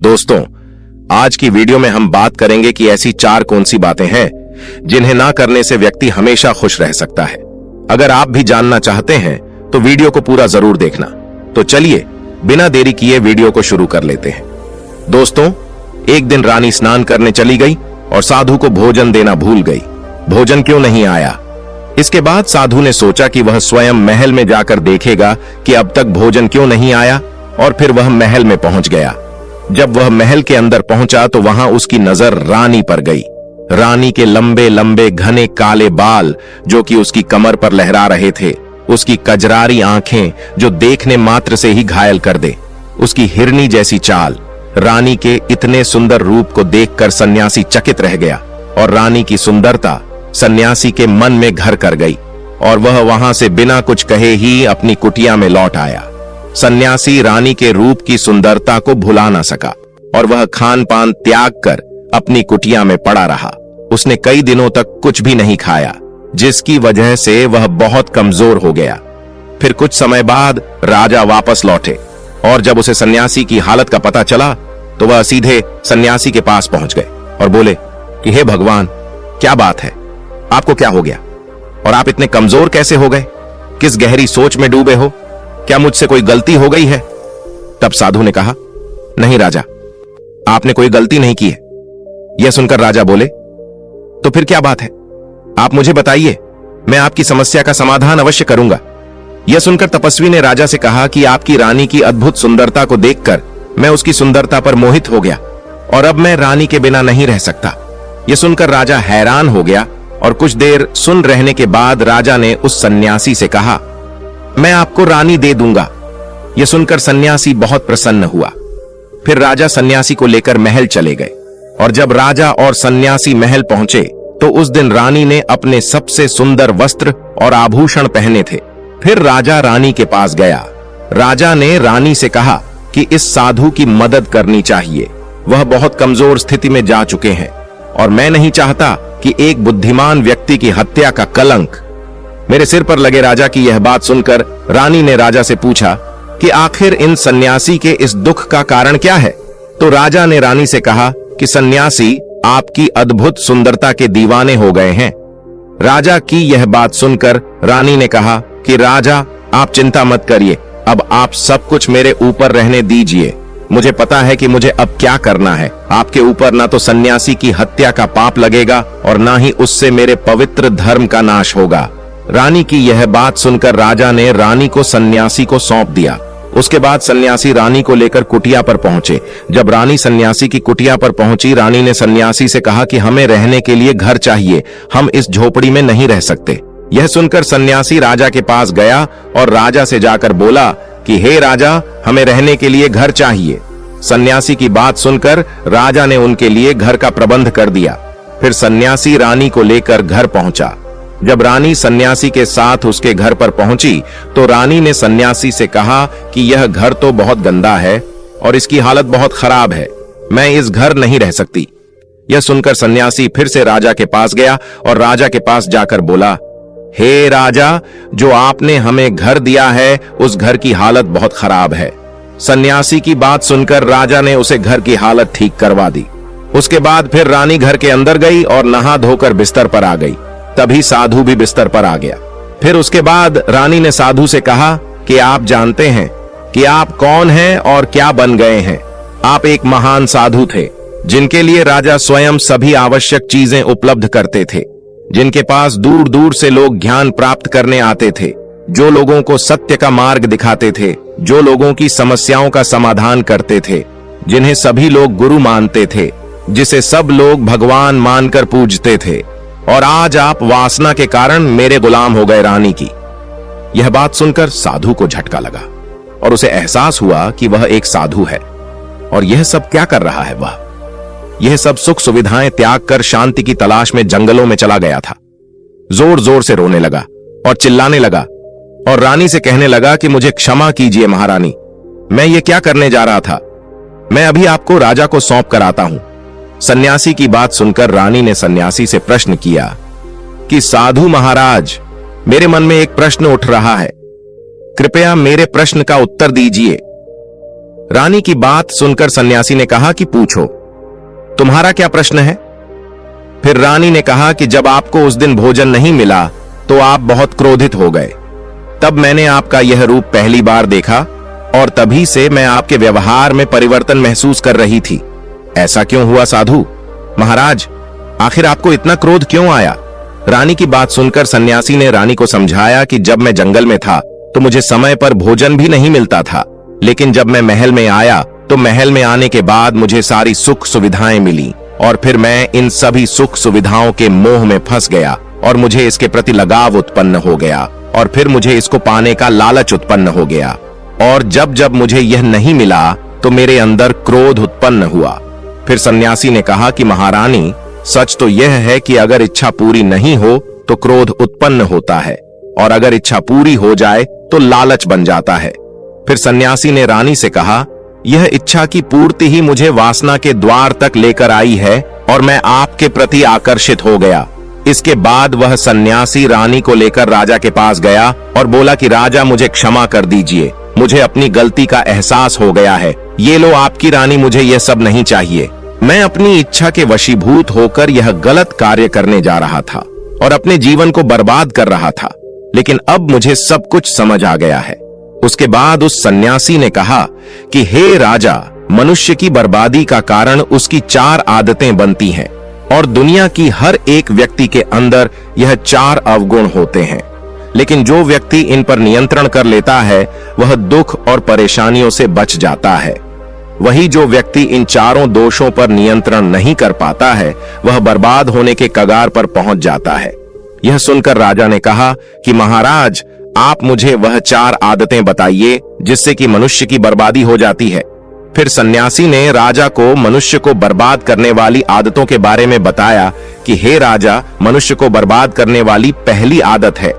दोस्तों, आज की वीडियो में हम बात करेंगे कि ऐसी चार कौन सी बातें हैं जिन्हें ना करने से व्यक्ति हमेशा खुश रह सकता है। अगर आप भी जानना चाहते हैं तो वीडियो को पूरा जरूर देखना। तो चलिए बिना देरी किए वीडियो को शुरू कर लेते हैं। दोस्तों, एक दिन रानी स्नान करने चली गई और साधु को भोजन देना भूल गई। भोजन क्यों नहीं आया? इसके बाद साधु ने सोचा कि वह स्वयं महल में जाकर देखेगा कि अब तक भोजन क्यों नहीं आया, और फिर वह महल में पहुंच गया। जब वह महल के अंदर पहुंचा तो वहां उसकी नजर रानी पर गई। रानी के लंबे लंबे घने काले बाल जो कि उसकी कमर पर लहरा रहे थे, उसकी कजरारी आंखें जो देखने मात्र से ही घायल कर दे, उसकी हिरनी जैसी चाल। रानी के इतने सुंदर रूप को देखकर सन्यासी चकित रह गया और रानी की सुंदरता सन्यासी के मन में घर कर गई और वह वहां से बिना कुछ कहे ही अपनी कुटिया में लौट आया। सन्यासी रानी के रूप की सुंदरता को भुला ना सका और वह खान पान त्याग कर अपनी कुटिया में पड़ा रहा। उसने कई दिनों तक कुछ भी नहीं खाया, जिसकी वजह से वह बहुत कमजोर हो गया। फिर कुछ समय बाद राजा वापस लौटे और जब उसे सन्यासी की हालत का पता चला तो वह सीधे सन्यासी के पास पहुंच गए और बोले कि हे भगवान, क्या बात है, आपको क्या हो गया और आप इतने कमजोर कैसे हो गए? किस गहरी सोच में डूबे हो? क्या मुझसे कोई गलती हो गई है? तब साधु ने कहा, नहीं राजा, आपने कोई गलती नहीं की है। यह सुनकर राजा बोले, तो फिर क्या बात है? आप मुझे बताइए, मैं आपकी समस्या का समाधान अवश्य करूंगा। यह सुनकर तपस्वी ने राजा से कहा कि आपकी रानी की अद्भुत सुंदरता को देखकर मैं उसकी सुंदरता पर मोहित हो गया और अब मैं रानी के बिना नहीं रह सकता। यह सुनकर राजा हैरान हो गया और कुछ देर सुन रहने के बाद राजा ने उस सन्यासी से कहा, मैं आपको रानी दे दूंगा। यह सुनकर सन्यासी बहुत प्रसन्न हुआ। फिर राजा सन्यासी को लेकर महल चले गए और जब राजा और सन्यासी महल पहुंचे तो उस दिन रानी ने अपने सबसे सुंदर वस्त्र और आभूषण पहने थे। फिर राजा रानी के पास गया। राजा ने रानी से कहा कि इस साधु की मदद करनी चाहिए, वह बहुत कमजोर स्थिति में जा चुके हैं और मैं नहीं चाहता कि एक बुद्धिमान व्यक्ति की हत्या का कलंक मेरे सिर पर लगे। राजा की यह बात सुनकर रानी ने राजा से पूछा कि आखिर इन सन्यासी के इस दुख का कारण क्या है? तो राजा ने रानी से कहा कि सन्यासी आपकी अद्भुत सुंदरता के दीवाने हो गए हैं। राजा की यह बात सुनकर रानी ने कहा कि राजा, आप चिंता मत करिए, अब आप सब कुछ मेरे ऊपर रहने दीजिए। मुझे पता है कि मुझे अब क्या करना है। आपके ऊपर ना तो सन्यासी की हत्या का पाप लगेगा और ना ही उससे मेरे पवित्र धर्म का नाश होगा। रानी की यह बात सुनकर राजा ने रानी को सन्यासी को सौंप दिया। उसके बाद सन्यासी रानी को लेकर कुटिया पर पहुंचे। जब रानी सन्यासी की कुटिया पर पहुंची, रानी ने सन्यासी से कहा कि हमें रहने के लिए घर चाहिए, हम इस झोपड़ी में नहीं रह सकते। यह सुनकर सन्यासी राजा के पास गया और राजा से जाकर बोला कि हे राजा, हमें रहने के लिए घर चाहिए। सन्यासी की बात सुनकर राजा ने उनके लिए घर का प्रबंध कर दिया। फिर सन्यासी रानी को लेकर घर पहुंचा। जब रानी सन्यासी के साथ उसके घर पर पहुंची तो रानी ने सन्यासी से कहा कि यह घर तो बहुत गंदा है और इसकी हालत बहुत खराब है, मैं इस घर नहीं रह सकती। यह सुनकर सन्यासी फिर से राजा के पास गया और राजा के पास जाकर बोला, हे राजा, जो आपने हमें घर दिया है उस घर की हालत बहुत खराब है। सन्यासी की बात सुनकर राजा ने उसे घर की हालत ठीक करवा दी। उसके बाद फिर रानी घर के अंदर गई और नहा धोकर बिस्तर पर आ गई। तभी साधु भी बिस्तर पर आ गया। फिर उसके बाद रानी ने साधु से कहा कि आप जानते हैं कि आप कौन हैं और क्या बन गए हैं। आप एक महान साधु थे जिनके लिए राजा स्वयं सभी आवश्यक चीजें उपलब्ध करते थे, जिनके पास दूर दूर से लोग ज्ञान प्राप्त करने आते थे, जो लोगों को सत्य का मार्ग दिखाते थे, जो लोगों की समस्याओं का समाधान करते थे, जिन्हें सभी लोग गुरु मानते थे, जिसे सब लोग भगवान मानकर पूजते थे। और आज आप वासना के कारण मेरे गुलाम हो गए रानी की। यह बात सुनकर साधु को झटका लगा और उसे एहसास हुआ कि वह एक साधु है और यह सब क्या कर रहा है। वह यह सब सुख सुविधाएं त्याग कर शांति की तलाश में जंगलों में चला गया था। जोर जोर से रोने लगा और चिल्लाने लगा और रानी से कहने लगा कि मुझे क्षमा कीजिए महारानी, मैं ये क्या करने जा रहा था, मैं अभी आपको राजा को सौंप कर आता हूं। सन्यासी की बात सुनकर रानी ने सन्यासी से प्रश्न किया कि साधु महाराज, मेरे मन में एक प्रश्न उठ रहा है, कृपया मेरे प्रश्न का उत्तर दीजिए। रानी की बात सुनकर सन्यासी ने कहा कि पूछो, तुम्हारा क्या प्रश्न है? फिर रानी ने कहा कि जब आपको उस दिन भोजन नहीं मिला तो आप बहुत क्रोधित हो गए। तब मैंने आपका यह रूप पहली बार देखा और तभी से मैं आपके व्यवहार में परिवर्तन महसूस कर रही थी। ऐसा क्यों हुआ साधु? महाराज, आखिर आपको इतना क्रोध क्यों आया? रानी की बात सुनकर सन्यासी ने रानी को समझाया कि जब मैं जंगल में था तो मुझे समय पर भोजन भी नहीं मिलता था, लेकिन जब मैं महल में आया तो महल में आने के बाद मुझे सारी सुख सुविधाएं मिली और फिर मैं इन सभी सुख सुविधाओं के मोह में फंस गया और मुझे इसके प्रति लगाव उत्पन्न हो गया और फिर मुझे इसको पाने का लालच उत्पन्न हो गया और जब जब मुझे यह नहीं मिला तो मेरे अंदर क्रोध उत्पन्न हुआ। फिर सन्यासी ने कहा कि महारानी, सच तो यह है कि अगर इच्छा पूरी नहीं हो तो क्रोध उत्पन्न होता है और अगर इच्छा पूरी हो जाए तो लालच बन जाता है। फिर सन्यासी ने रानी से कहा, यह इच्छा की पूर्ति ही मुझे वासना के द्वार तक लेकर आई है और मैं आपके प्रति आकर्षित हो गया। इसके बाद वह सन्यासी रानी को लेकर राजा के पास गया और बोला कि राजा, मुझे क्षमा कर दीजिए, मुझे अपनी गलती का एहसास हो गया है। ये लो आपकी रानी, मुझे यह सब नहीं चाहिए। मैं अपनी इच्छा के वशीभूत होकर यह गलत कार्य करने जा रहा था और अपने जीवन को बर्बाद कर रहा था, लेकिन अब मुझे सब कुछ समझ आ गया है। उसके बाद उस सन्यासी ने कहा कि हे राजा, मनुष्य की बर्बादी का कारण उसकी 4 आदतें बनती हैं और दुनिया की हर एक व्यक्ति के अंदर यह 4 अवगुण होते हैं, लेकिन जो व्यक्ति इन पर नियंत्रण कर लेता है वह दुख और परेशानियों से बच जाता है। वही जो व्यक्ति इन 4 दोषों पर नियंत्रण नहीं कर पाता है वह बर्बाद होने के कगार पर पहुंच जाता है। यह सुनकर राजा ने कहा कि महाराज, आप मुझे वह 4 आदतें बताइए जिससे कि मनुष्य की बर्बादी हो जाती है। फिर सन्यासी ने राजा को मनुष्य को बर्बाद करने वाली आदतों के बारे में बताया कि हे राजा, मनुष्य को बर्बाद करने वाली पहली आदत है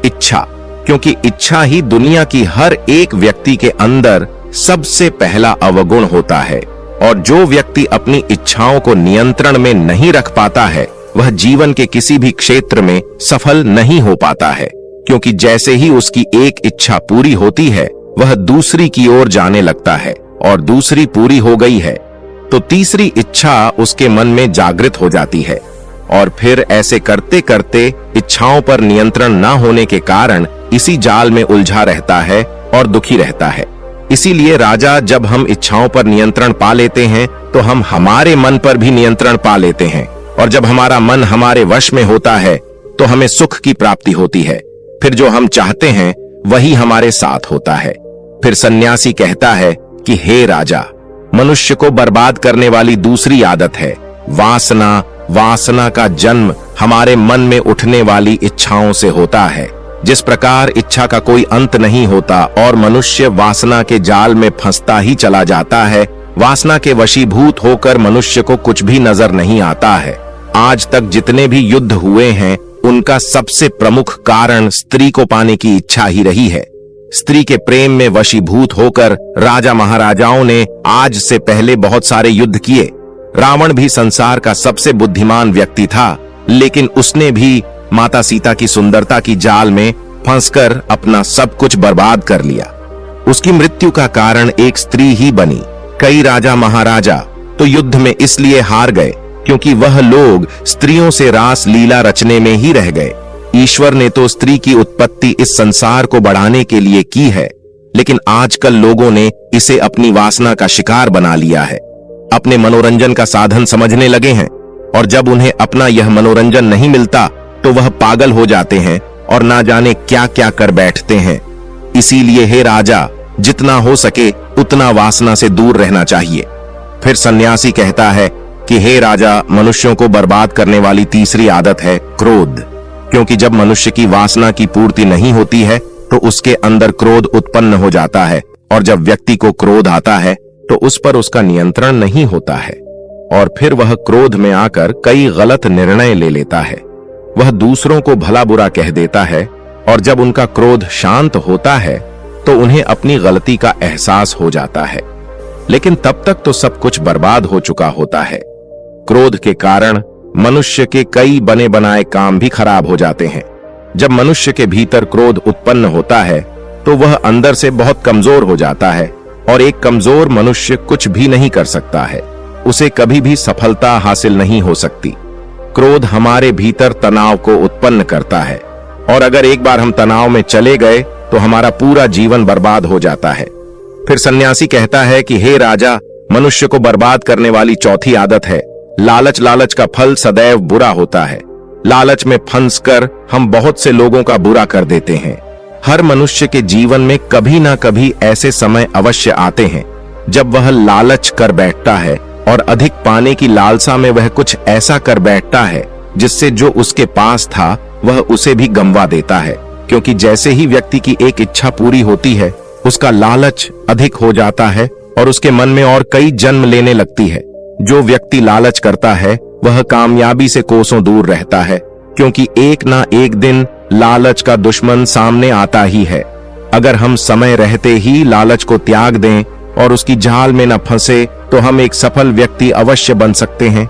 इच्छा, क्योंकि इच्छा ही दुनिया की हर एक व्यक्ति के अंदर सबसे पहला अवगुण होता है और जो व्यक्ति अपनी इच्छाओं को नियंत्रण में नहीं रख पाता है वह जीवन के किसी भी क्षेत्र में सफल नहीं हो पाता है, क्योंकि जैसे ही उसकी एक इच्छा पूरी होती है वह दूसरी की ओर जाने लगता है और दूसरी पूरी हो गई है तो तीसरी इच्छा उसके मन में जागृत हो जाती है और फिर ऐसे करते करते इच्छाओं पर नियंत्रण न होने के कारण इसी जाल में उलझा रहता है और दुखी रहता है। इसीलिए राजा, जब हम इच्छाओं पर नियंत्रण पा लेते हैं तो हम हमारे मन पर भी नियंत्रण पा लेते हैं और जब हमारा मन हमारे वश में होता है तो हमें सुख की प्राप्ति होती है। फिर जो हम चाहते हैं वही हमारे साथ होता है। फिर सन्यासी कहता है कि हे राजा, मनुष्य को बर्बाद करने वाली दूसरी आदत है वासना। वासना का जन्म हमारे मन में उठने वाली इच्छाओं से होता है। जिस प्रकार इच्छा का कोई अंत नहीं होता और मनुष्य वासना के जाल में फंसता ही चला जाता है, वासना के वशीभूत होकर मनुष्य को कुछ भी नजर नहीं आता है। आज तक जितने भी युद्ध हुए हैं उनका सबसे प्रमुख कारण स्त्री को पाने की इच्छा ही रही है। स्त्री के प्रेम में वशीभूत होकर राजा महाराजाओं ने आज से पहले बहुत सारे युद्ध किए। रावण भी संसार का सबसे बुद्धिमान व्यक्ति था, लेकिन उसने भी माता सीता की सुंदरता की जाल में फंसकर अपना सब कुछ बर्बाद कर लिया। उसकी मृत्यु का कारण एक स्त्री ही बनी। कई राजा महाराजा तो युद्ध में इसलिए हार गए क्योंकि वह लोग स्त्रियों से रास लीला रचने में ही रह गए। ईश्वर ने तो स्त्री की उत्पत्ति इस संसार को बढ़ाने के लिए की है, लेकिन आजकल लोगों ने इसे अपनी वासना का शिकार बना लिया है, अपने मनोरंजन का साधन समझने लगे हैं और जब उन्हें अपना यह मनोरंजन नहीं मिलता तो वह पागल हो जाते हैं और ना जाने क्या क्या कर बैठते हैं। इसीलिए हे राजा, जितना हो सके उतना वासना से दूर रहना चाहिए। फिर सन्यासी कहता है कि हे राजा, मनुष्यों को बर्बाद करने वाली तीसरी आदत है क्रोध, क्योंकि जब मनुष्य की वासना की पूर्ति नहीं होती है तो उसके अंदर क्रोध उत्पन्न हो जाता है और जब व्यक्ति को क्रोध आता है तो उस पर उसका नियंत्रण नहीं होता है और फिर वह क्रोध में आकर कई गलत निर्णय ले लेता है। वह दूसरों को भला बुरा कह देता है और जब उनका क्रोध शांत होता है तो उन्हें अपनी गलती का एहसास हो जाता है, लेकिन तब तक तो सब कुछ बर्बाद हो चुका होता है। क्रोध के कारण मनुष्य के कई बने बनाए काम भी खराब हो जाते हैं। जब मनुष्य के भीतर क्रोध उत्पन्न होता है तो वह अंदर से बहुत कमजोर हो जाता है और एक कमजोर मनुष्य कुछ भी नहीं कर सकता है। उसे कभी भी सफलता हासिल नहीं हो सकती। क्रोध हमारे भीतर तनाव को उत्पन्न करता है और अगर एक बार हम तनाव में चले गए तो हमारा पूरा जीवन बर्बाद हो जाता है। फिर सन्यासी कहता है कि हे राजा, मनुष्य को बर्बाद करने वाली चौथी आदत है लालच। लालच का फल सदैव बुरा होता है। लालच में फंसकर हम बहुत से लोगों का बुरा कर देते हैं। हर मनुष्य के जीवन में कभी ना कभी ऐसे समय अवश्य आते हैं जब वह लालच कर बैठता है और अधिक पाने की लालसा में वह कुछ ऐसा कर बैठता है जिससे जो उसके पास था वह उसे भी गंवा देता है। क्योंकि जैसे ही व्यक्ति की एक इच्छा पूरी होती है उसका लालच अधिक हो जाता है और उसके मन में और कई जन्म लेने लगती है। जो व्यक्ति लालच करता है वह कामयाबी से कोसों दूर रहता है, क्योंकि एक ना एक दिन लालच का दुश्मन सामने आता ही है। अगर हम समय रहते ही लालच को त्याग दें और उसकी जाल में न फंसे तो हम एक सफल व्यक्ति अवश्य बन सकते हैं।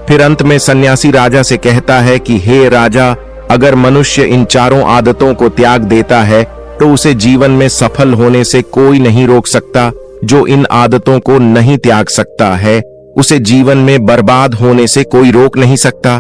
फिर अंत में सन्यासी राजा से कहता है कि हे राजा, अगर मनुष्य इन चारों आदतों को त्याग देता है तो उसे जीवन में सफल होने से कोई नहीं रोक सकता। जो इन आदतों को नहीं त्याग सकता है उसे जीवन में बर्बाद होने से कोई रोक नहीं सकता।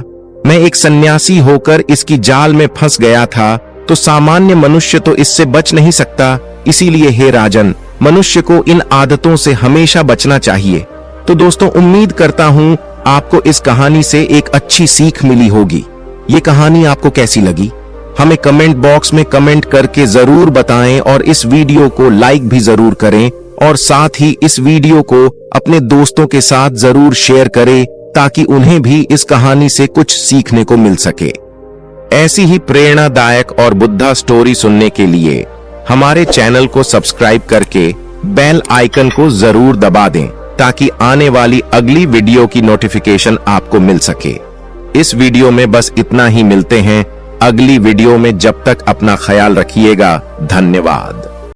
मैं एक सन्यासी होकर इसकी जाल में फंस गया था तो सामान्य मनुष्य तो इससे बच नहीं सकता। इसीलिए हे राजन, मनुष्य को इन आदतों से हमेशा बचना चाहिए। तो दोस्तों, उम्मीद करता हूं आपको इस कहानी से एक अच्छी सीख मिली होगी। ये कहानी आपको कैसी लगी हमें कमेंट बॉक्स में कमेंट करके जरूर बताएं और इस वीडियो को लाइक भी जरूर करें और साथ ही इस वीडियो को अपने दोस्तों के साथ जरूर शेयर करें ताकि उन्हें भी इस कहानी से कुछ सीखने को मिल सके। ऐसी ही प्रेरणादायक और बुद्धा स्टोरी सुनने के लिए हमारे चैनल को सब्सक्राइब करके बेल आइकन को जरूर दबा दें ताकि आने वाली अगली वीडियो की नोटिफिकेशन आपको मिल सके। इस वीडियो में बस इतना ही। मिलते हैं अगली वीडियो में। जब तक अपना ख्याल रखिएगा। धन्यवाद।